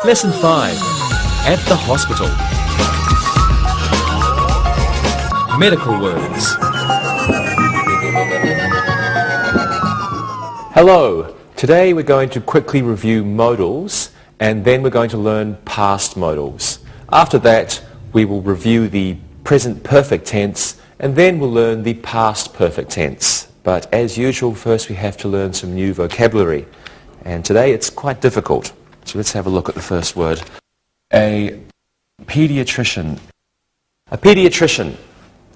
Lesson 5. At the hospital. Medical words. Hello. Today we're going to quickly review modals and then we're going to learn past modals. After that we will review the present perfect tense and then we'll learn the past perfect tense. But as usual, first we have to learn some new vocabulary. And today it's quite difficult. So let's have a look at the first word. A pediatrician. A pediatrician.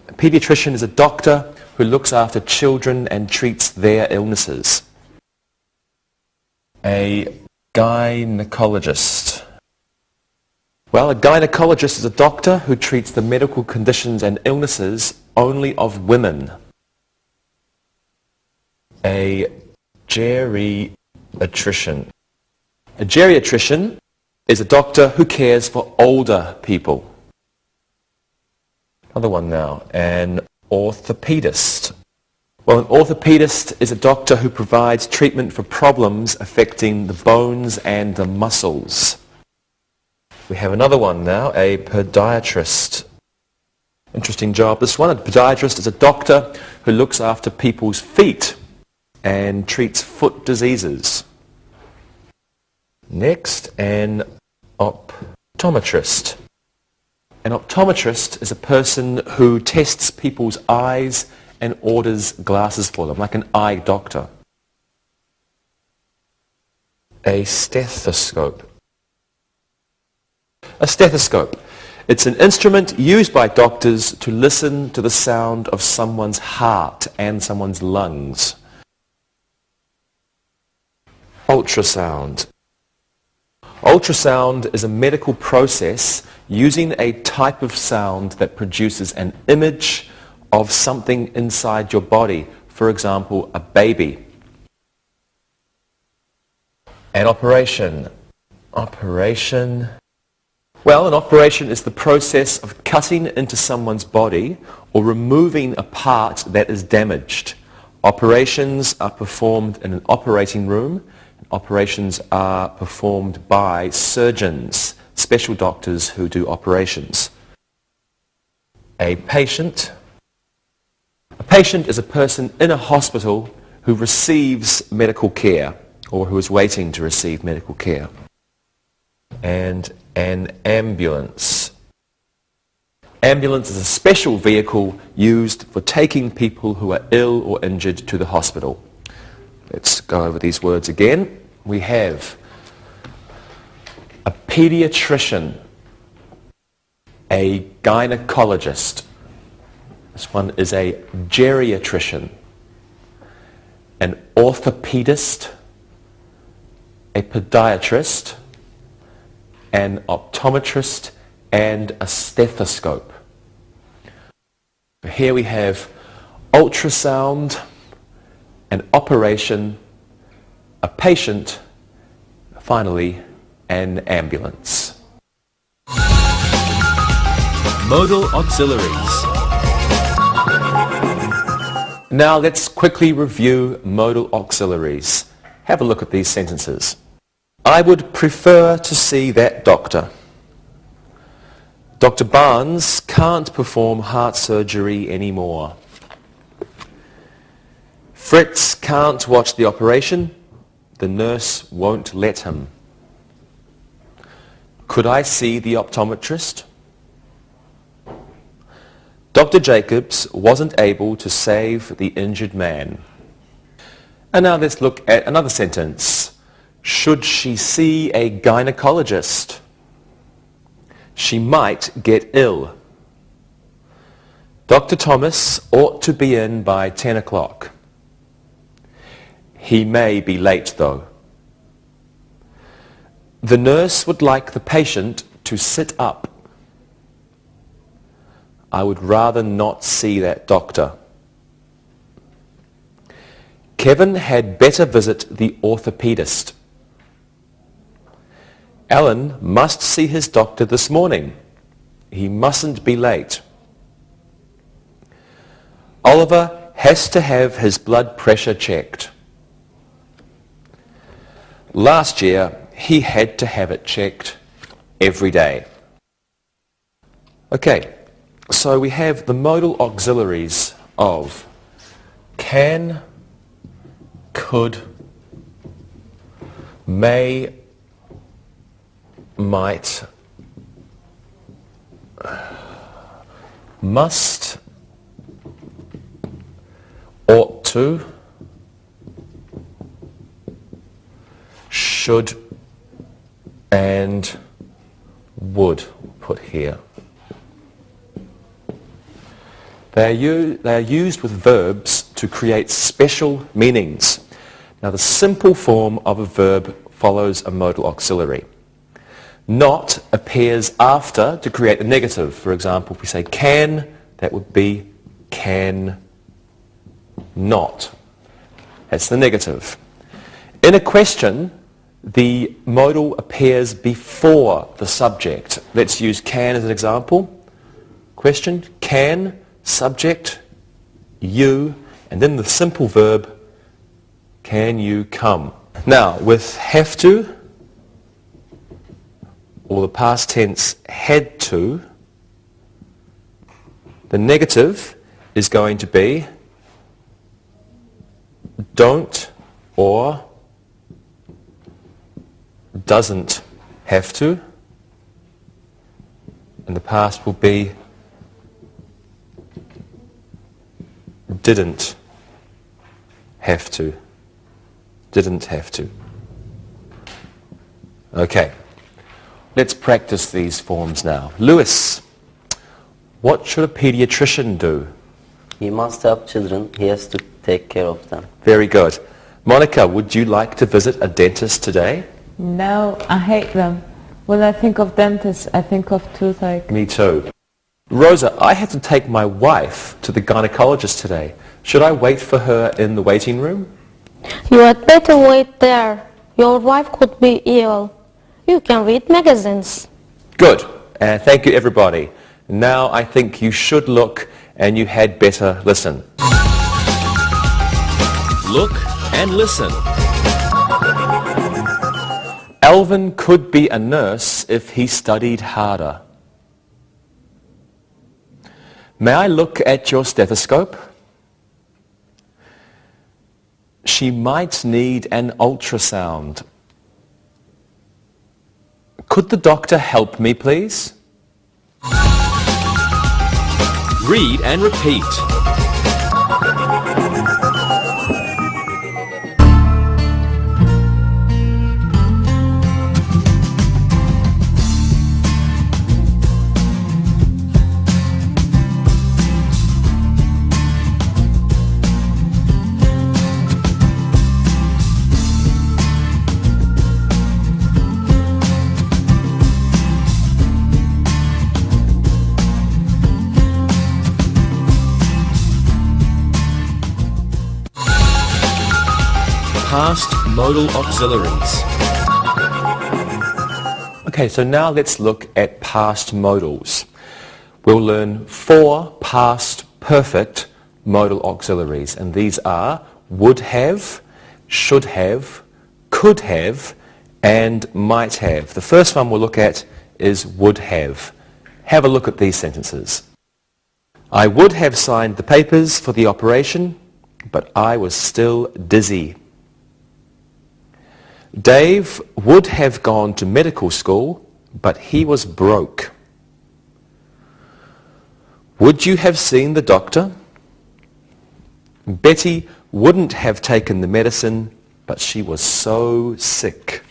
A pediatrician is a doctor who looks after children and treats their illnesses. A gynecologist. Well, a gynecologist is a doctor who treats the medical conditions and illnesses only of women. A geriatrician. A geriatrician is a doctor who cares for older people. Another one now, an orthopedist. Well, an orthopedist is a doctor who provides treatment for problems affecting the bones and the muscles. We have another one now, a podiatrist. Interesting job, this one. A podiatrist is a doctor who looks after people's feet and treats foot diseases. Next, an optometrist. An optometrist is a person who tests people's eyes and orders glasses for them, like an eye doctor. A stethoscope. A stethoscope. It's an instrument used by doctors to listen to the sound of someone's heart and someone's lungs. Ultrasound. Ultrasound is a medical process using a type of sound that produces an image of something inside your body, for example, a baby. An operation. Operation. Well, an operation is the process of cutting into someone's body or removing a part that is damaged. Operations are performed in an operating room. Operations are performed by surgeons, special doctors who do operations. A patient. A patient is a person in a hospital who receives medical care or who is waiting to receive medical care. And an ambulance. Ambulance is a special vehicle used for taking people who are ill or injured to the hospital. Let's go over these words again. We have a pediatrician, a gynecologist. This one is a geriatrician, an orthopedist, a podiatrist, an optometrist, and a stethoscope. Here we have ultrasound, an operation, a patient, finally, an ambulance. Modal auxiliaries. Now let's quickly review modal auxiliaries. Have a look at these sentences. I would prefer to see that doctor. Dr. Barnes can't perform heart surgery anymore. Fritz can't watch the operation. The nurse won't let him. Could I see the optometrist? Dr. Jacobs wasn't able to save the injured man. And now let's look at another sentence. Should she see a gynecologist? She might get ill. Dr. Thomas ought to be in by 10 o'clock. He may be late though. The nurse would like the patient to sit up. I would rather not see that doctor. Kevin had better visit the orthopedist. Alan must see his doctor this morning. He mustn't be late. Oliver has to have his blood pressure checked. Last year, he had to have it checked every day. Okay, so we have the modal auxiliaries of can, could, may, might, must, ought to, should, and would, put here. They are used with verbs to create special meanings. Now the simple form of a verb follows a modal auxiliary. Not appears after to create a negative. For example, if we say can, that would be can not. That's the negative. In a question, the modal appears before the subject. Let's use can as an example. Question, can, subject, you, and then the simple verb, can you come? Now, with have to, or the past tense had to, the negative is going to be don't or doesn't have to, and the past will be didn't have to. Didn't have to. Okay. Let's practice these forms now. Lewis, what should a pediatrician do? He must have children. He has to take care of them. Very good. Monica, would you like to visit a dentist today? No, I hate them. When I think of dentists, I think of toothache. Me too. Rosa, I have to take my wife to the gynecologist today. Should I wait for her in the waiting room? You had better wait there. Your wife could be ill. You can read magazines. Good. Thank you, everybody. Now I think you should look and you had better listen. Look and listen. Alvin could be a nurse if he studied harder. May I look at your stethoscope? She might need an ultrasound. Could the doctor help me, please? Read and repeat. Past modal auxiliaries. Okay, so now let's look at past modals. We'll learn 4 past perfect modal auxiliaries, and these are would have, should have, could have, and might have. The first one we'll look at is would have. Have a look at these sentences. I would have signed the papers for the operation, but I was still dizzy. Dave would have gone to medical school, but he was broke. Would you have seen the doctor? Betty wouldn't have taken the medicine, but she was so sick.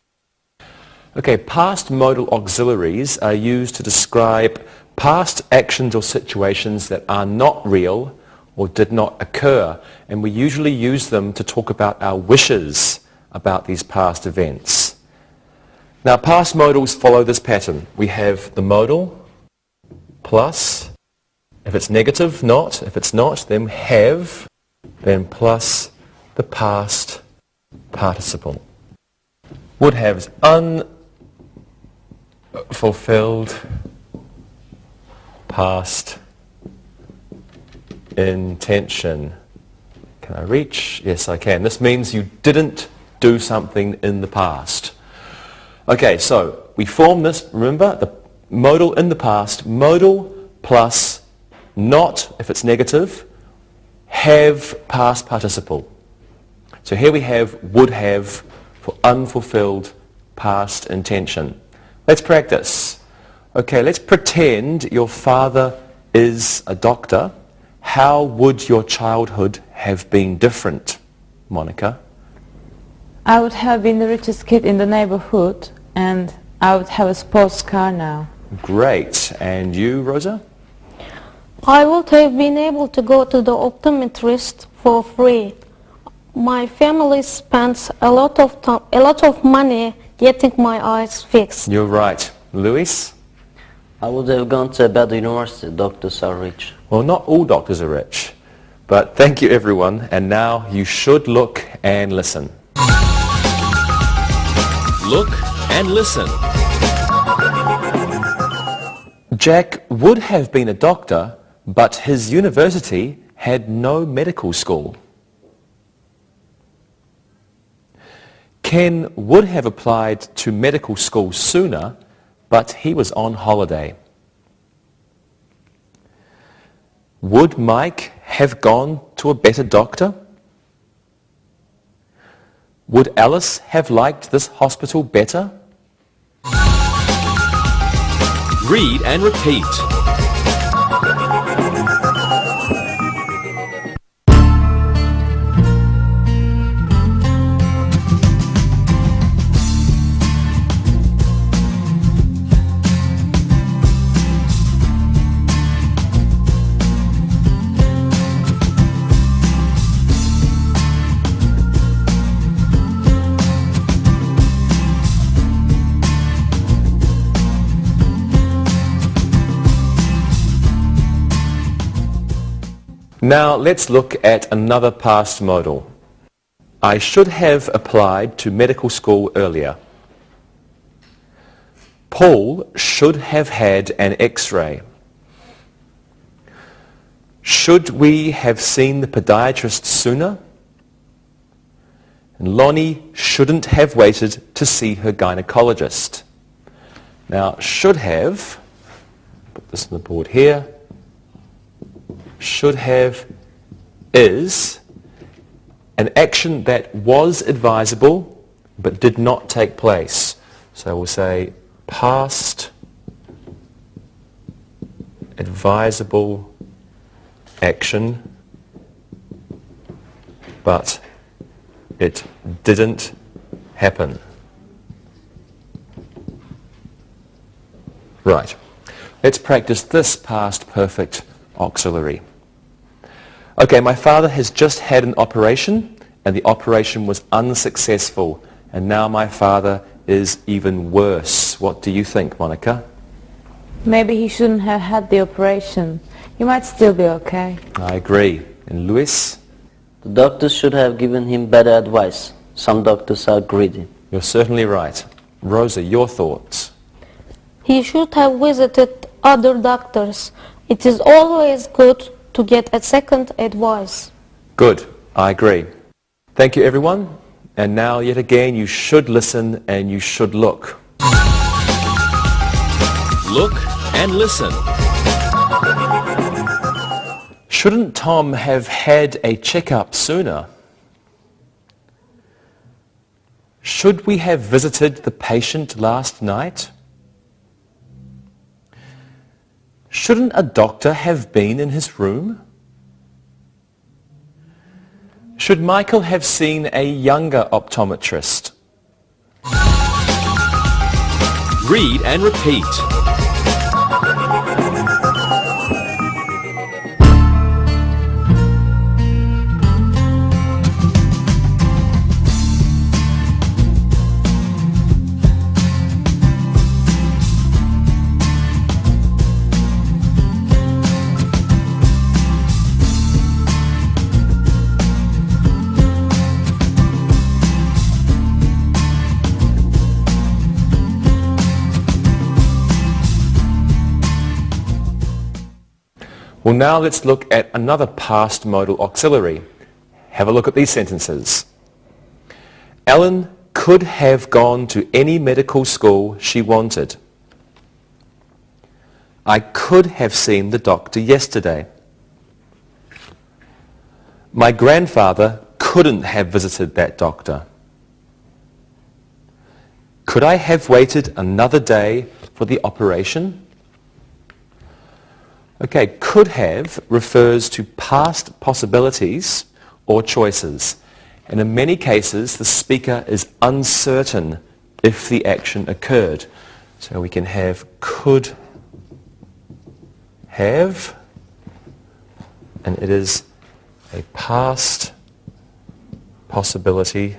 Okay, past modal auxiliaries are used to describe past actions or situations that are not real or did not occur, and we usually use them to talk about our wishes about these past events. Now, past modals follow this pattern. We have the modal plus, if it's negative, not. If it's not, then have, then plus the past participle. Would have unfulfilled past intention. Can I reach? Yes, I can. This means you didn't do something in the past. Okay, so we form this, remember, the modal in the past, modal plus not, if it's negative, have past participle. So here we have would have for unfulfilled past intention. Let's practice. Okay, let's pretend your father is a doctor. How would your childhood have been different, Monica? I would have been the richest kid in the neighborhood and I would have a sports car now. Great. And you, Rosa? I would have been able to go to the optometrist for free. My family spends a lot of money getting my eyes fixed. You're right. Luis? I would have gone to a better university. Doctors are rich. Well, not all doctors are rich. But thank you, everyone. And now you should look and listen. Look and listen. Jack would have been a doctor, but his university had no medical school. Ken would have applied to medical school sooner, but he was on holiday. Would Mike have gone to a better doctor? Would Alice have liked this hospital better? Read and repeat. Now let's look at another past modal. I should have applied to medical school earlier. Paul should have had an X-ray. Should we have seen the podiatrist sooner? And Lonnie shouldn't have waited to see her gynecologist. Now, should have, put this on the board here, should have is an action that was advisable but did not take place. So we'll say past advisable action, but it didn't happen. Right. Let's practice this past perfect auxiliary. Okay, my father has just had an operation and the operation was unsuccessful and now my father is even worse. What do you think, Monica? Maybe he shouldn't have had the operation. He might still be okay. I agree. And Luis? The doctors should have given him better advice. Some doctors are greedy. You're certainly right. Rosa, your thoughts? He should have visited other doctors. It is always good to get a second advice. Good. I agree. Thank you, everyone. And now, yet again, you should listen and you should look. Look and listen. Shouldn't Tom have had a checkup sooner? Should we have visited the patient last night? Shouldn't a doctor have been in his room? Should Michael have seen a younger optometrist? Read and repeat. Well, now let's look at another past modal auxiliary. Have a look at these sentences. Ellen could have gone to any medical school she wanted. I could have seen the doctor yesterday. My grandfather couldn't have visited that doctor. Could I have waited another day for the operation? Okay, could have refers to past possibilities or choices. And in many cases, the speaker is uncertain if the action occurred. So we can have could have, and it is a past possibility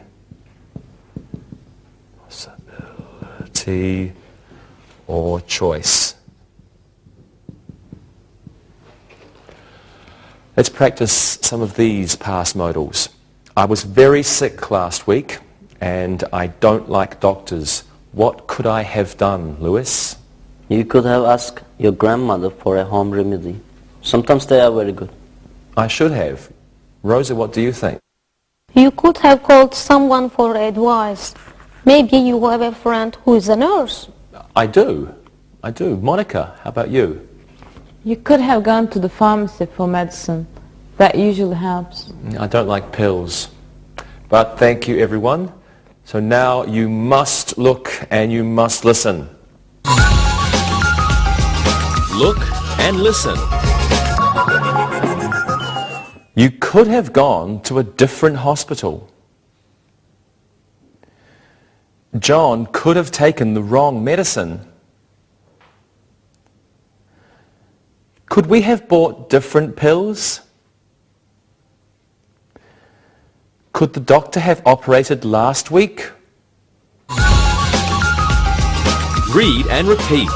or choice. Let's practice some of these past modals. I was very sick last week and I don't like doctors. What could I have done, Lewis? You could have asked your grandmother for a home remedy. Sometimes they are very good. I should have. Rosa, what do you think? You could have called someone for advice. Maybe you have a friend who is a nurse. I do. Monica, how about you? You could have gone to the pharmacy for medicine. That usually helps. I don't like pills. But thank you, everyone. So now you must look and you must listen. Look and listen. You could have gone to a different hospital. John could have taken the wrong medicine. Could we have bought different pills? Could the doctor have operated last week? Read and repeat.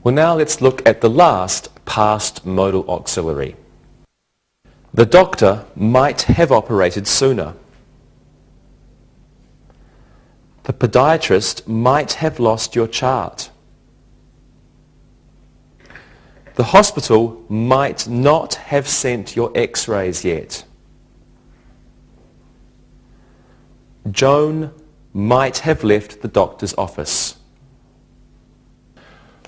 Well, now let's look at the last past modal auxiliary. The doctor might have operated sooner. The podiatrist might have lost your chart. The hospital might not have sent your x-rays yet. Joan might have left the doctor's office.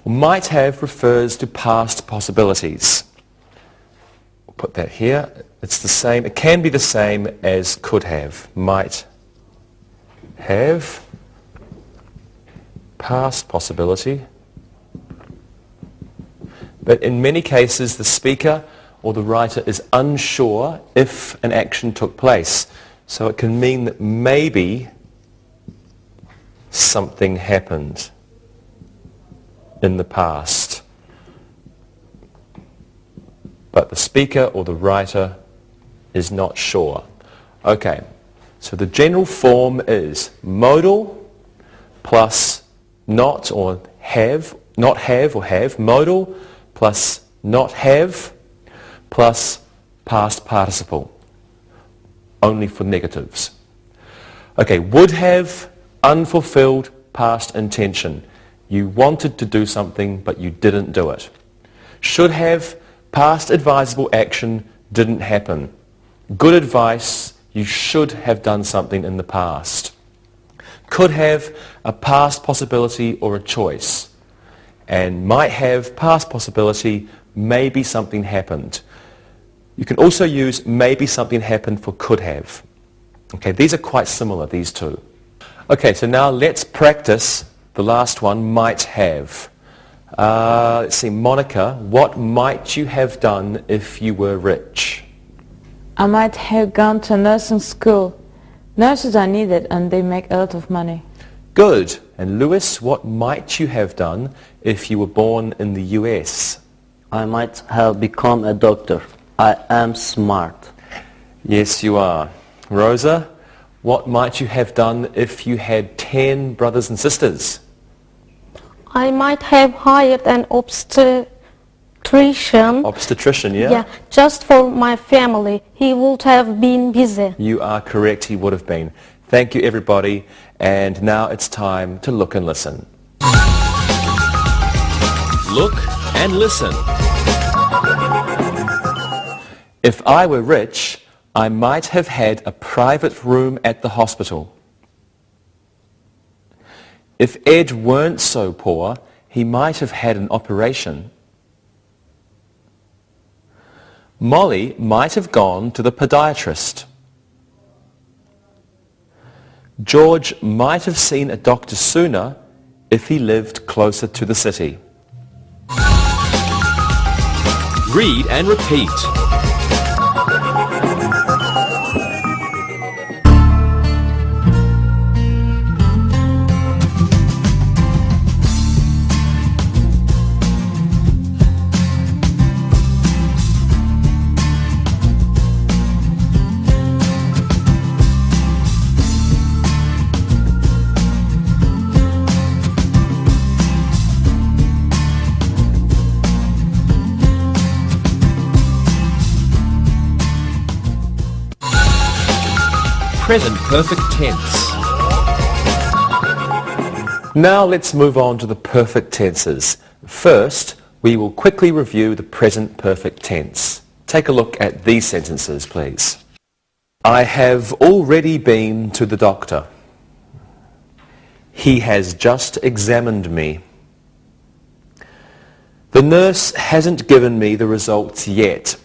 Might have refers to past possibilities. We'll put that here. It's the same. It can be the same as could have. Might have, past possibility. But in many cases, the speaker or the writer is unsure if an action took place. So it can mean that maybe something happened in the past. But the speaker or the writer is not sure. Okay, so the general form is modal plus not or have, not have or have, modal plus not have plus past participle, only for negatives. Okay, would have, unfulfilled past intention. You wanted to do something, but you didn't do it. Should have, past advisable action didn't happen. Good advice, you should have done something in the past. Could have, a past possibility or a choice. And might have, past possibility, maybe something happened. You can also use maybe something happened for could have. Okay, these are quite similar, these two. Okay, so now let's practice the last one, might have. Let's see, Monica, what might you have done if you were rich? I might have gone to nursing school. Nurses are needed and they make a lot of money. Good. And Lewis, what might you have done if you were born in the US? I might have become a doctor. I am smart. Yes, you are. Rosa, what might you have done if you had 10 brothers and sisters? I might have hired an obstetrician. Obstetrician, yeah? Yeah, just for my family. He would have been busy. You are correct, he would have been. Thank you, everybody. And now it's time to look and listen. Look and listen. If I were rich, I might have had a private room at the hospital. If Ed weren't so poor, he might have had an operation. Molly might have gone to the podiatrist. George might have seen a doctor sooner if he lived closer to the city. Read and repeat. Present perfect tense. Now let's move on to the perfect tenses. First, we will quickly review the present perfect tense. Take a look at these sentences, please. I have already been to the doctor. He has just examined me. The nurse hasn't given me the results yet.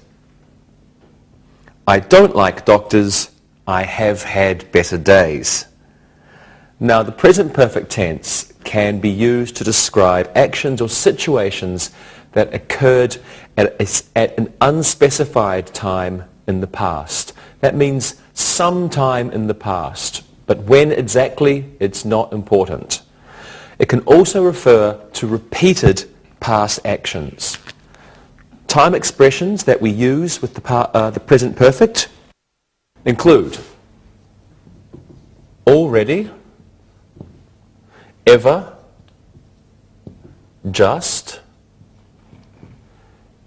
I don't like doctors. I have had better days. Now, the present perfect tense can be used to describe actions or situations that occurred at an unspecified time in the past. That means sometime in the past, but when exactly, it's not important. It can also refer to repeated past actions. Time expressions that we use with the present perfect include already, ever, just,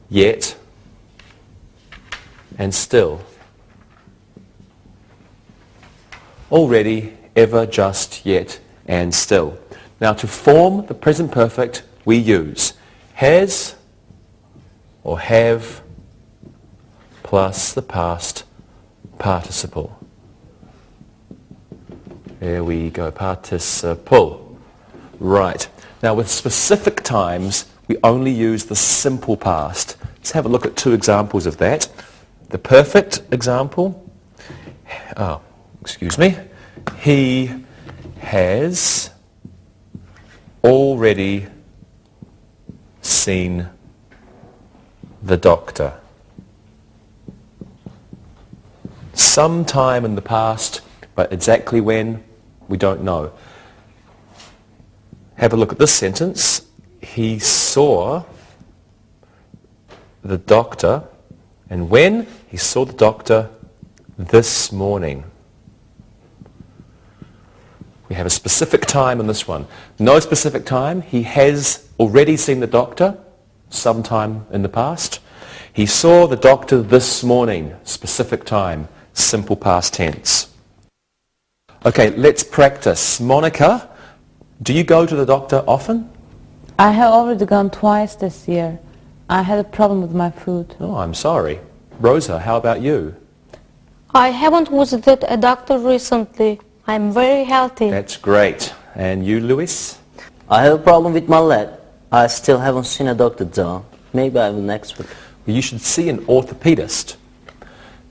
yet, and still. Already, ever, just, yet, and still. Now, to form the present perfect, we use has or have plus the past participle. There we go, participle. Right. Now with specific times, we only use the simple past. Let's have a look at two examples of that. The perfect example, he has already seen the doctor. Sometime in the past, but exactly when, we don't know. Have a look at this sentence. He saw the doctor, and when? He saw the doctor this morning. We have a specific time in this one. No specific time. He has already seen the doctor sometime in the past. He saw the doctor this morning. Specific time. Simple past tense. Okay, let's practice. Monica, do you go to the doctor often? I have already gone twice this year. I had a problem with my food. Oh, I'm sorry. Rosa, how about you? I haven't visited a doctor recently. I'm very healthy. That's great. And you, Luis? I have a problem with my leg. I still haven't seen a doctor though. Maybe I will next week. Well, you should see an orthopedist.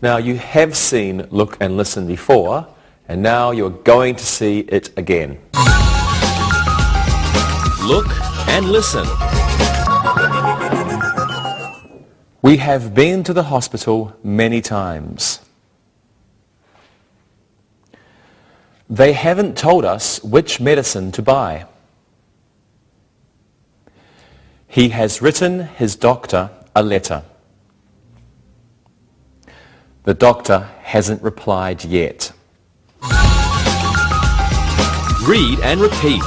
Now, you have seen Look and Listen before, and now you're going to see it again. Look and listen. We have been to the hospital many times. They haven't told us which medicine to buy. He has written his doctor a letter. The doctor hasn't replied yet. Read and repeat.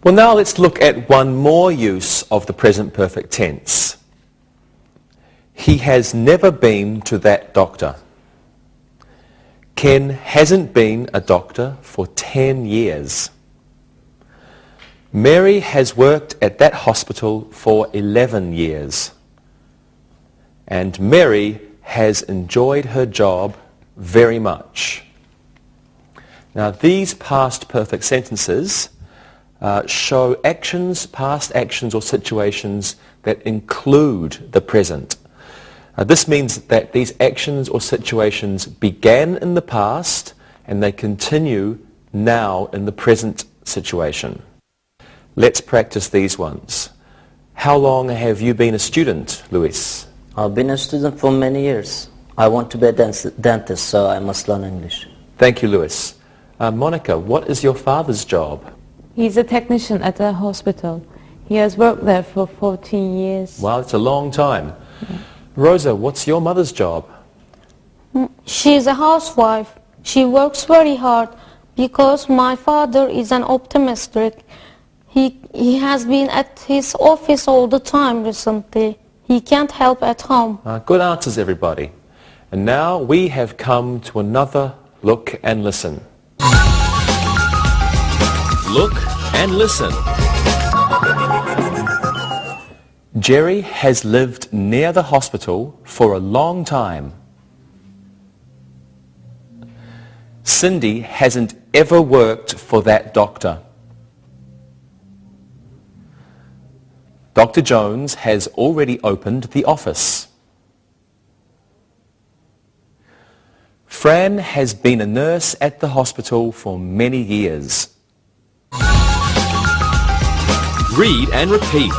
Well, now let's look at one more use of the present perfect tense. He has never been to that doctor. Ken hasn't been a doctor for 10 years. Mary has worked at that hospital for 11 years. And Mary has enjoyed her job very much. Now, these past perfect sentences show actions, past actions or situations that include the present. This means that these actions or situations began in the past and they continue now in the present situation. Let's practice these ones. How long have you been a student, Luis? I've been a student for many years. I want to be a dentist, so I must learn English. Thank you, Luis. Monica, what is your father's job? He's a technician at a hospital. He has worked there for 14 years. Wow, it's a long time. Yeah. Rosa, what's your mother's job? She's a housewife. She works very hard because my father is an optometric. He has been at his office all the time recently. He can't help at home. Good answers, everybody. And now we have come to another look and listen. Look and listen. Jerry has lived near the hospital for a long time. Cindy hasn't ever worked for that doctor. Dr. Jones has already opened the office. Fran has been a nurse at the hospital for many years. Read and repeat.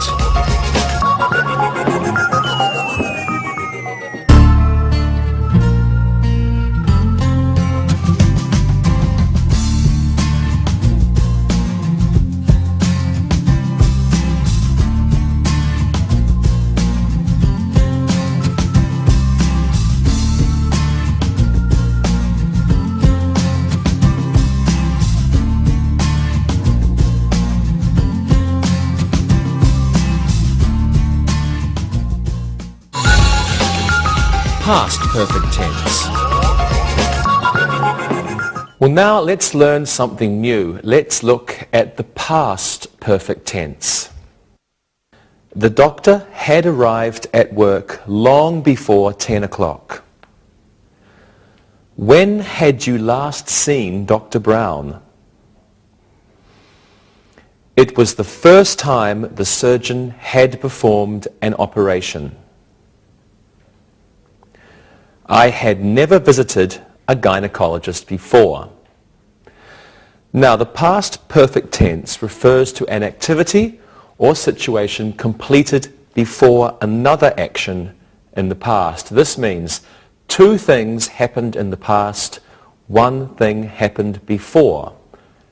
Past perfect tense. Well, now let's learn something new. Let's look at the past perfect tense. The doctor had arrived at work long before 10 o'clock. When had you last seen Dr. Brown? It was the first time the surgeon had performed an operation. I had never visited a gynecologist before. Now, the past perfect tense refers to an activity or situation completed before another action in the past. This means two things happened in the past, one thing happened before.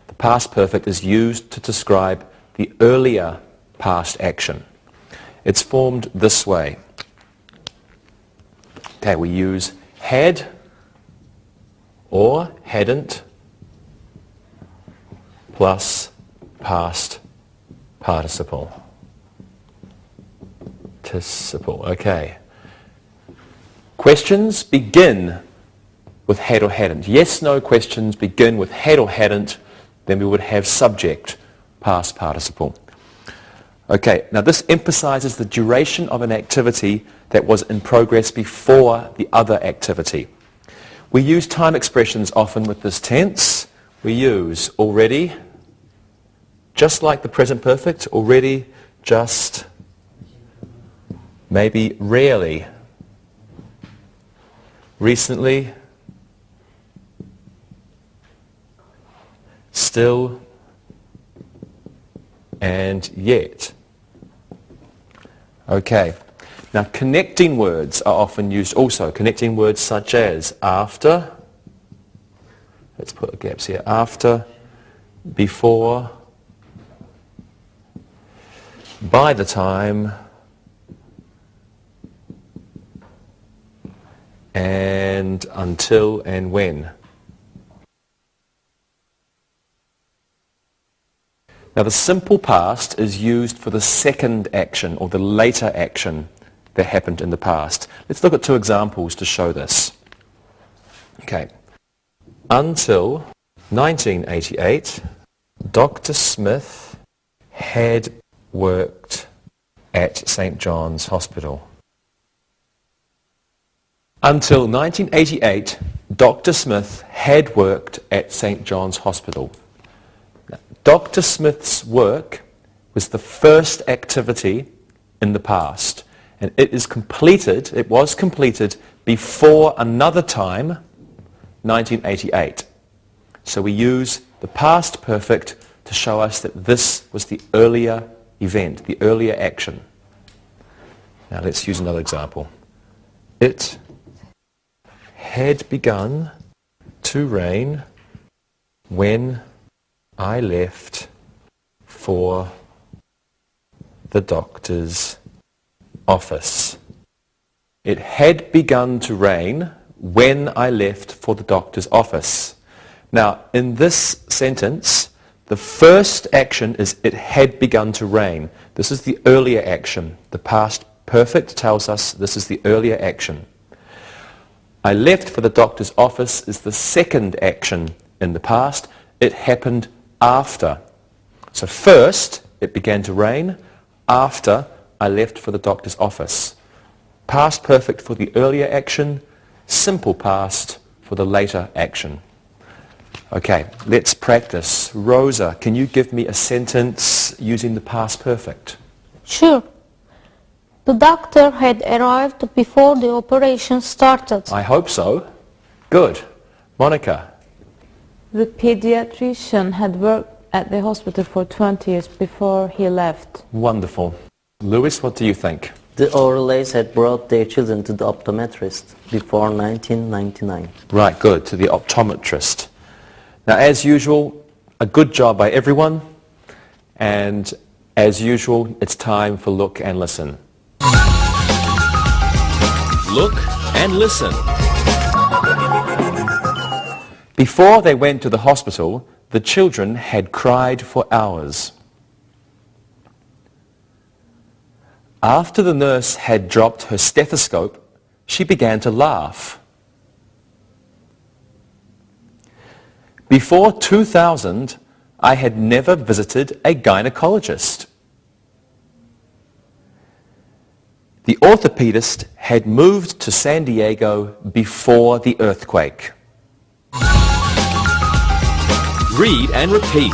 The past perfect is used to describe the earlier past action. It's formed this way. Okay, we use had or hadn't plus past participle. Okay. Questions begin with had or hadn't. Yes, no questions begin with had or hadn't, then we would have subject, past participle. Okay, now this emphasizes the duration of an activity that was in progress before the other activity. We use time expressions often with this tense. We use already, just like the present perfect, already, just, maybe rarely, recently, still, and yet. Okay. Now, connecting words are often used also. Connecting words such as after, let's put the gaps here, after, before, by the time, and until and when. Now, the simple past is used for the second action or the later action that happened in the past. Let's look at two examples to show this. Okay. Until 1988, Dr. Smith had worked at St. John's Hospital. Until 1988, Dr. Smith had worked at St. John's Hospital. Now, Dr. Smith's work was the first activity in the past. And it was completed before another time, 1988. So we use the past perfect to show us that this was the earlier event, the earlier action. Now let's use another example. It had begun to rain when I left for the doctor's office. It had begun to rain when I left for the doctor's office. Now, in this sentence, the first action is it had begun to rain. This is the earlier action. The past perfect tells us this is the earlier action. I left for the doctor's office is the second action in the past. It happened after. So first, it began to rain. After, I left for the doctor's office. Past perfect for the earlier action, simple past for the later action. Okay, let's practice. Rosa, can you give me a sentence using the past perfect? Sure. The doctor had arrived before the operation started. I hope so. Good. Monica? The pediatrician had worked at the hospital for 20 years before he left. Wonderful. Lewis, what do you think? The Orleys had brought their children to the optometrist before 1999. Right, good, to the optometrist. Now, as usual, a good job by everyone. And as usual, it's time for Look and Listen. Look and listen. Before they went to the hospital, the children had cried for hours. After the nurse had dropped her stethoscope, she began to laugh. Before 2000, I had never visited a gynecologist. The orthopedist had moved to San Diego before the earthquake. Read and repeat.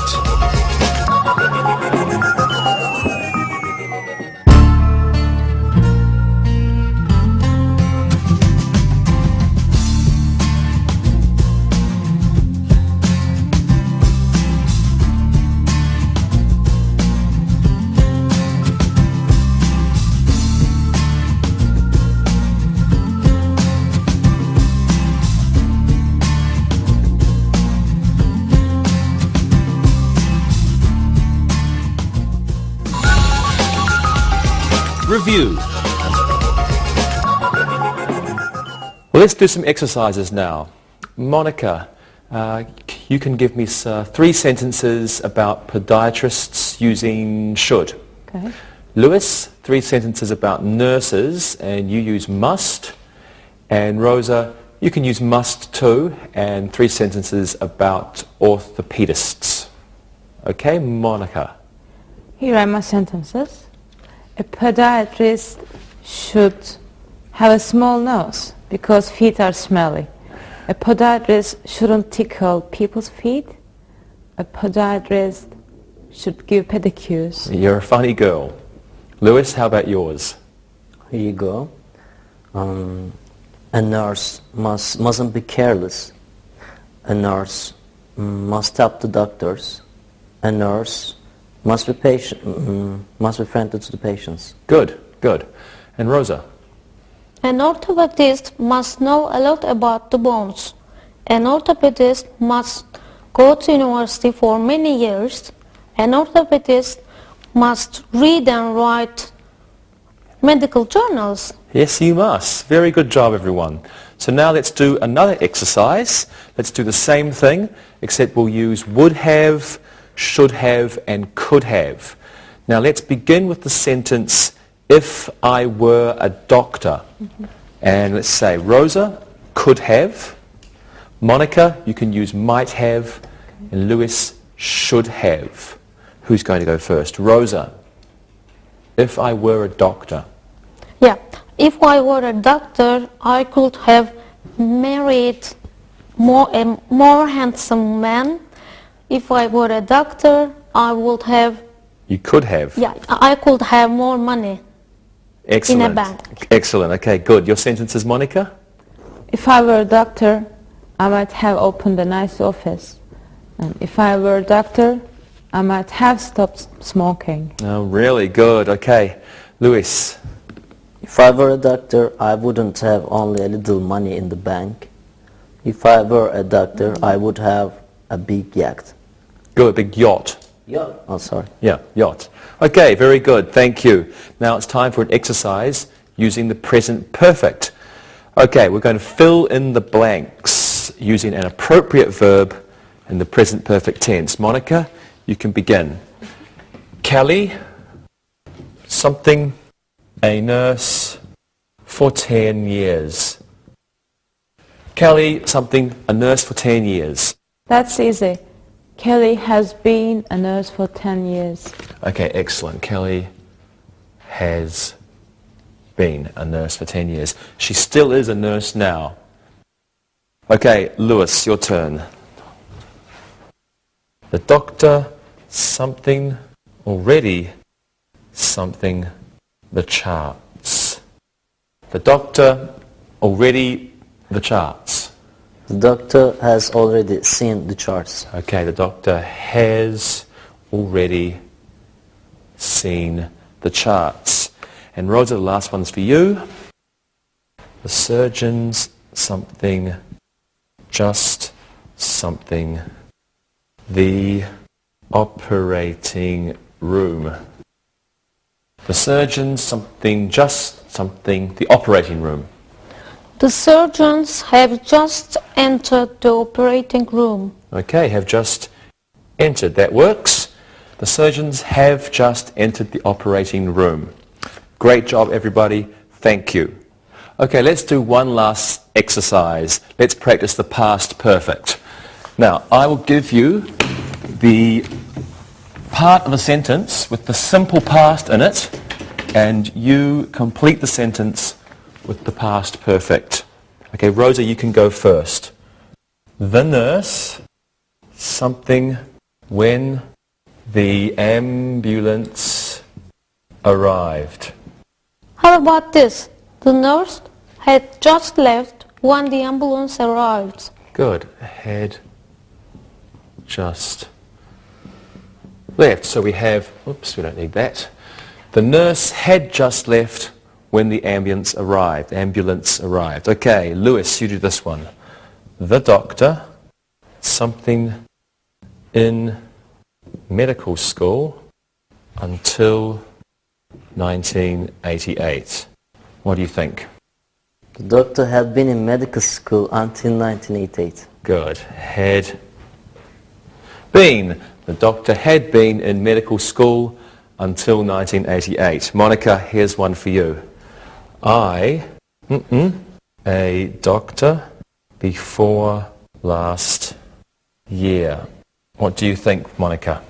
Review. Well, let's do some exercises now. Monica, you can give me 3 sentences about podiatrists using should. Okay. Lewis, 3 sentences about nurses, and you use must. And Rosa, you can use must too, and 3 sentences about orthopedists. Okay, Monica. Here are my sentences. A podiatrist should have a small nose because feet are smelly. A podiatrist shouldn't tickle people's feet. A podiatrist should give pedicures. You're a funny girl. Lewis, how about yours? Here you go. A nurse mustn't be careless. A nurse must help the doctors. A nurse must be must be friendly to the patients. Good, good. And Rosa? An orthopedist must know a lot about the bones. An orthopedist must go to university for many years. An orthopedist must read and write medical journals. Yes, you must. Very good job, everyone. So now let's do another exercise. Let's do the same thing, except we'll use would have, should have, and could have. Now let's begin with the sentence, if I were a doctor. And let's say, Rosa could have. Monica, you can use might have. And Lewis, should have. Who's going to go first? Rosa, if I were a doctor. Yeah, if I were a doctor, I could have married a more handsome man. If I were a doctor, I would have... You could have. Yeah, I could have more money. Excellent. In a bank. Excellent. Okay, good. Your sentences, Monica? If I were a doctor, I might have opened a nice office. And if I were a doctor, I might have stopped smoking. Oh, really good. Okay. Lewis? If I were a doctor, I wouldn't have only a little money in the bank. If I were a doctor, I would have a big yacht. Good, big yacht. Yacht? Oh, sorry. Yeah, yacht. Okay, very good. Thank you. Now it's time for an exercise using the present perfect. Okay, we're going to fill in the blanks using an appropriate verb in the present perfect tense. Monica, you can begin. Kelly, something, a nurse for 10 years. Kelly, something, a nurse for 10 years. That's easy. Kelly has been a nurse for 10 years. Okay, excellent. Kelly has been a nurse for 10 years. She still is a nurse now. Okay, Lewis, your turn. The doctor, something, already, something, the charts. The doctor, already, the charts. The doctor has already seen the charts. Okay, the doctor has already seen the charts. And Rosa, the last one's for you. The surgeon's something, just something, the operating room. The surgeon's something, just something, the operating room. The surgeons have just entered the operating room. Okay, have just entered. That works. The surgeons have just entered the operating room. Great job, everybody. Thank you. Okay, let's do one last exercise. Let's practice the past perfect. Now, I will give you the part of a sentence with the simple past in it, and you complete the sentence with the past perfect. Okay, Rosa, you can go first. The nurse, something, when the ambulance arrived. How about this? The nurse had just left when the ambulance arrived. Good. Had just left. So we have, oops, we don't need that. The nurse had just left when the ambulance arrived. Ambulance arrived. Okay, Lewis, you do this one. The doctor, something in medical school until 1988. What do you think? The doctor had been in medical school until 1988. Good. Had been. The doctor had been in medical school until 1988. Monica, here's one for you. A doctor before last year. What do you think, Monica?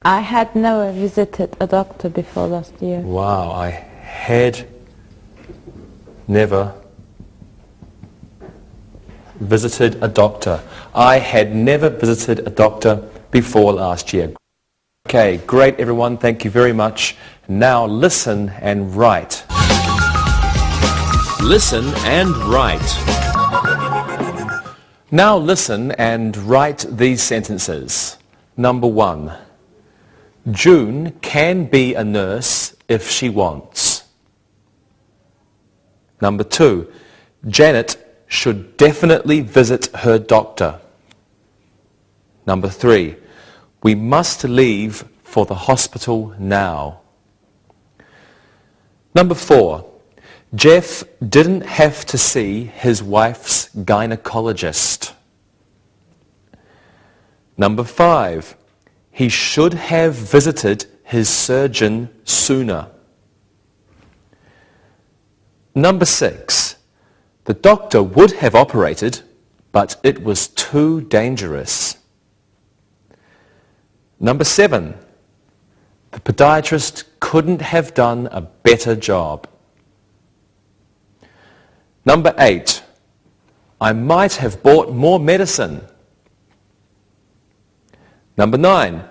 I had never visited a doctor before last year. Wow, I had never visited a doctor. I had never visited a doctor before last year. Okay, great everyone, thank you very much. Now listen and write. Listen and write. Now listen and write these sentences. Number 1. June can be a nurse if she wants. Number 2. Janet should definitely visit her doctor. Number 3. We must leave for the hospital now. Number 4. Jeff didn't have to see his wife's gynecologist. Number 5. He should have visited his surgeon sooner. Number 6. The doctor would have operated, but it was too dangerous. Number 7. The podiatrist couldn't have done a better job. Number 8. I might have bought more medicine. Number 9.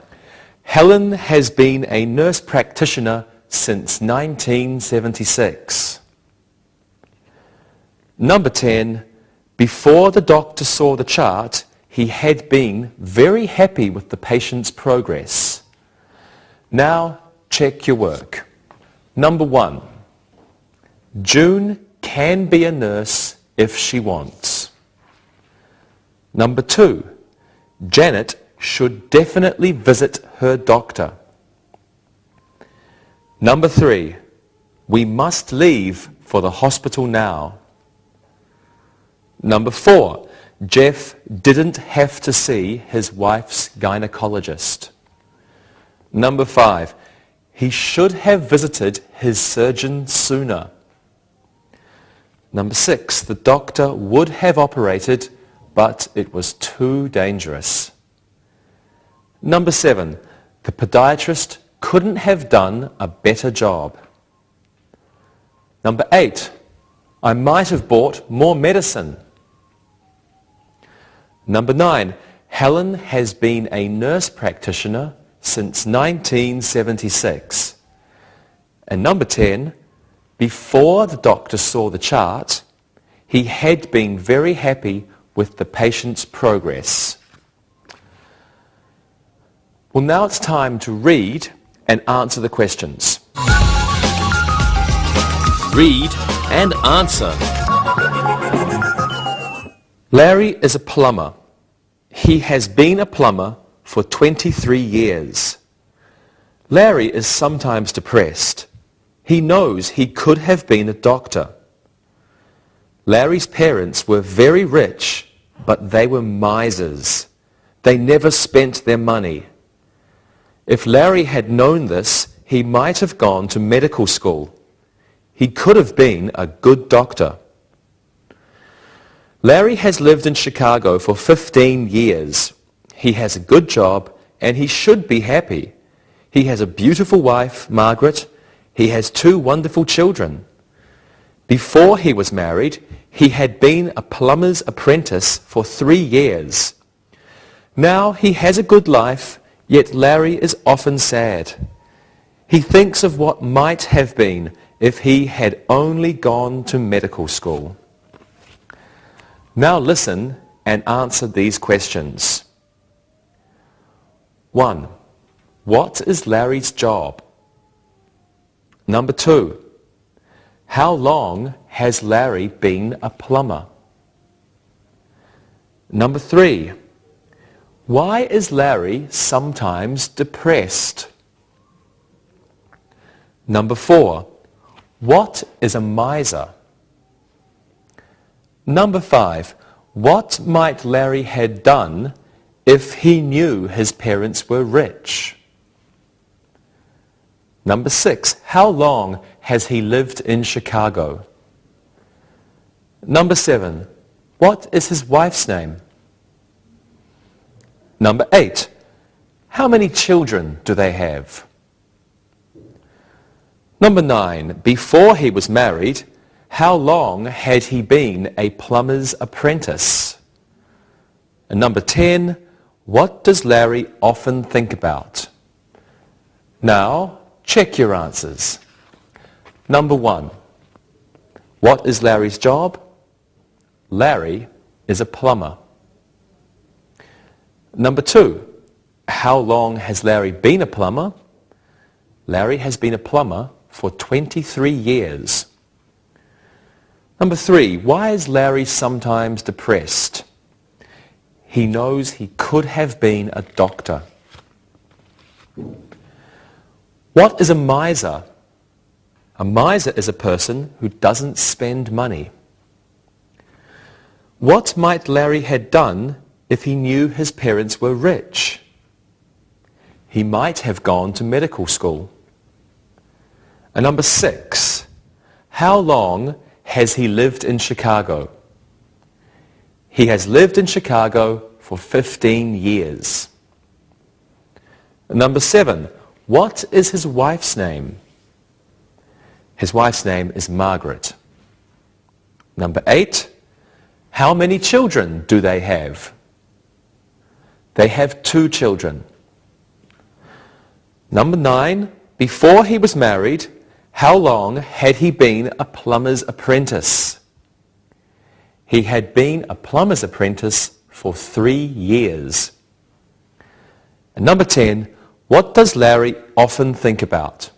Helen has been a nurse practitioner since 1976. Number 10. Before the doctor saw the chart, he had been very happy with the patient's progress. Now check your work. Number 1. June can be a nurse if she wants. Number 2. Janet should definitely visit her doctor. Number 3. We must leave for the hospital now. Number 4. Jeff didn't have to see his wife's gynecologist. Number 5. He should have visited his surgeon sooner. Number 6. The doctor would have operated, but it was too dangerous. Number 7. The podiatrist couldn't have done a better job. Number 8. I might have bought more medicine. Number 9. Helen has been a nurse practitioner since 1976. And number 10. Before the doctor saw the chart, he had been very happy with the patient's progress. Well, now it's time to read and answer the questions. Read and answer. Larry is a plumber. He has been a plumber for 23 years. Larry is sometimes depressed. He knows he could have been a doctor. Larry's parents were very rich, but they were misers. They never spent their money. If Larry had known this, he might have gone to medical school. He could have been a good doctor. Larry has lived in Chicago for 15 years. He has a good job and he should be happy. He has a beautiful wife, Margaret. He has 2 wonderful children. Before he was married, he had been a plumber's apprentice for 3 years. Now he has a good life, yet Larry is often sad. He thinks of what might have been if he had only gone to medical school. Now listen and answer these questions. 1. What is Larry's job? Number 2. How long has Larry been a plumber? Number 3. Why is Larry sometimes depressed? Number 4. What is a miser? Number 5. What might Larry have done if he knew his parents were rich? Number 6. How long has he lived in Chicago? Number 7. What is his wife's name? Number 8. How many children do they have? Number 9. Before he was married, how long had he been a plumber's apprentice? And number 10. What does Larry often think about? Now, check your answers. Number 1. What is Larry's job? Larry is a plumber. Number 2, how long has Larry been a plumber? Larry has been a plumber for 23 years. Number 3, why is Larry sometimes depressed? He knows he could have been a doctor. What is a miser? A miser is a person who doesn't spend money. What might Larry have done if he knew his parents were rich? He might have gone to medical school. And number 6, how long has he lived in Chicago? He has lived in Chicago for 15 years. And number 7, what is his wife's name? His wife's name is Margaret. Number 8, how many children do they have? They have 2 children. Number 9, before he was married, how long had he been a plumber's apprentice? He had been a plumber's apprentice for 3 years. And number 10, what does Larry often think about?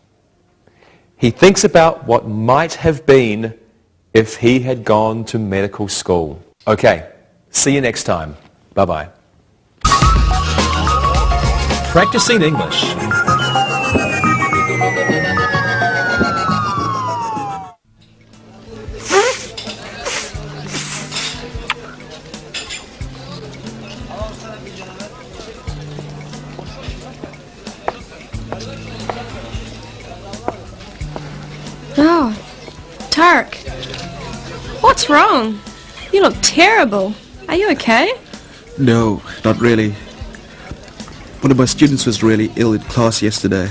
He thinks about what might have been if he had gone to medical school. Okay, see you next time. Bye-bye. Practicing English. Oh, Tarek. What's wrong? You look terrible. Are you okay? No, not really. One of my students was really ill in class yesterday,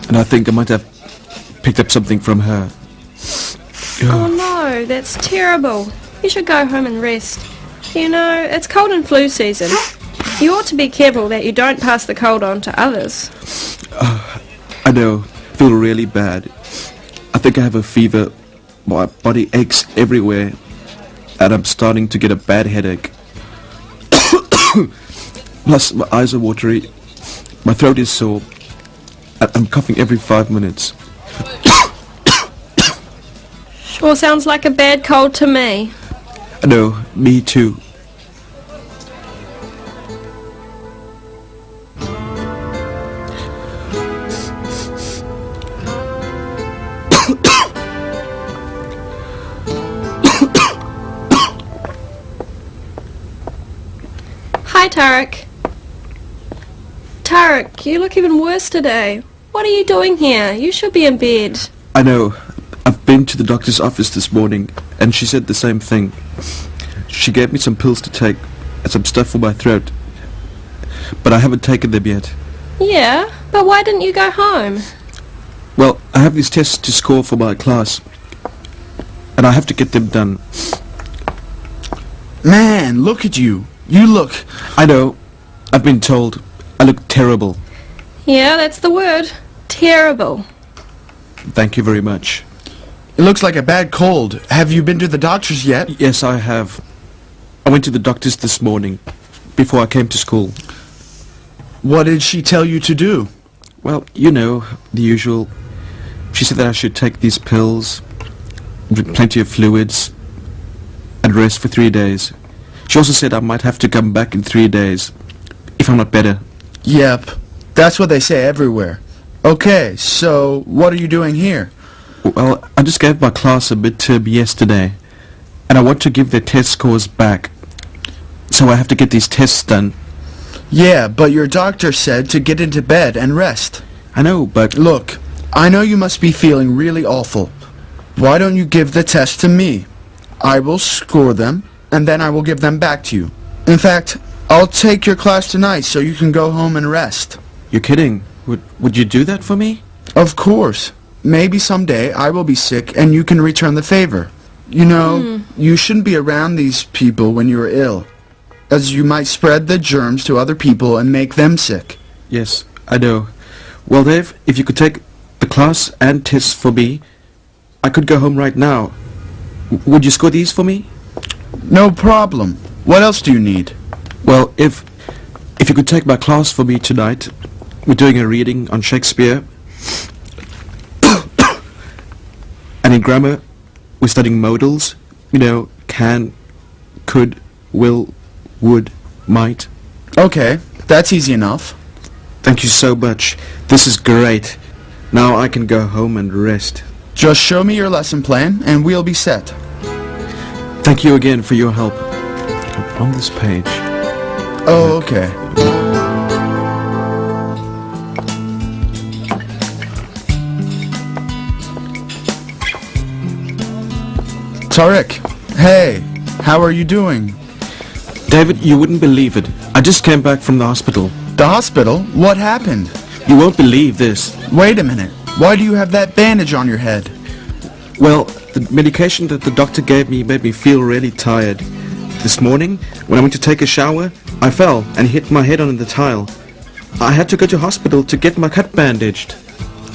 and I think I might have picked up something from her. Oh no, that's terrible. You should go home and rest. You know, it's cold and flu season. You ought to be careful that you don't pass the cold on to others. I know, feel really bad. I think I have a fever, my body aches everywhere, and I'm starting to get a bad headache. Plus, my eyes are watery, my throat is sore, and I'm coughing every 5 minutes. Sure sounds like a bad cold to me. I know, me too. Hi, Tarek. Tarek, you look even worse today. What are you doing here? You should be in bed. I know. I've been to the doctor's office this morning, and she said the same thing. She gave me some pills to take and some stuff for my throat, but I haven't taken them yet. Yeah, but why didn't you go home? Well, I have these tests to score for my class, and I have to get them done. Man, look at you. You look... I know. I've been told. I look terrible. Yeah, that's the word. Terrible. Thank you very much. It looks like a bad cold. Have you been to the doctor's yet? Yes, I have. I went to the doctor's this morning, before I came to school. What did she tell you to do? Well, you know, the usual. She said that I should take these pills, drink plenty of fluids, and rest for 3 days. She also said I might have to come back in 3 days, if I'm not better. Yep, that's what they say everywhere. Okay, so what are you doing here? Well, I just gave my class a midterm yesterday, and I want to give their test scores back. So I have to get these tests done. Yeah, but your doctor said to get into bed and rest. I know, but... Look, I know you must be feeling really awful. Why don't you give the test to me? I will score them, and then I will give them back to you. In fact, I'll take your class tonight so you can go home and rest. You're kidding. Would you do that for me? Of course. Maybe someday I will be sick and you can return the favor. You know, you shouldn't be around these people when you are ill, as you might spread the germs to other people and make them sick. Yes, I know. Well, Dave, if you could take the class and tests for me, I could go home right now. Would you score these for me? No problem. What else do you need? Well, if you could take my class for me tonight, we're doing a reading on Shakespeare. And in grammar, we're studying modals. You know, can, could, will, would, might. Okay, that's easy enough. Thank you so much. This is great. Now I can go home and rest. Just show me your lesson plan and we'll be set. Thank you again for your help. On this page. Oh, okay. Tariq, hey, how are you doing? David, you wouldn't believe it. I just came back from the hospital. The hospital? What happened? You won't believe this. Wait a minute. Why do you have that bandage on your head? Well, the medication that the doctor gave me made me feel really tired. This morning, when I went to take a shower, I fell and hit my head on the tile. I had to go to hospital to get my cut bandaged.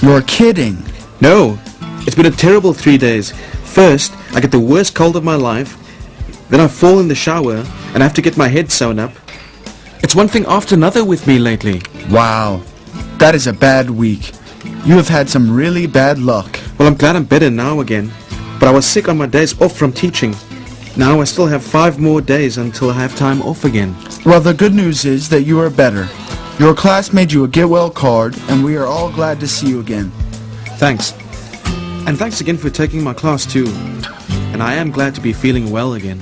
You're kidding. No, it's been a terrible 3 days. First, I get the worst cold of my life. Then I fall in the shower and I have to get my head sewn up. It's one thing after another with me lately. Wow, that is a bad week. You have had some really bad luck. Well, I'm glad I'm better now again. But I was sick on my days off from teaching. Now I still have 5 more days until I have time off again. Well, the good news is that you are better. Your class made you a get well card, and we are all glad to see you again. Thanks. And thanks again for taking my class too. And I am glad to be feeling well again.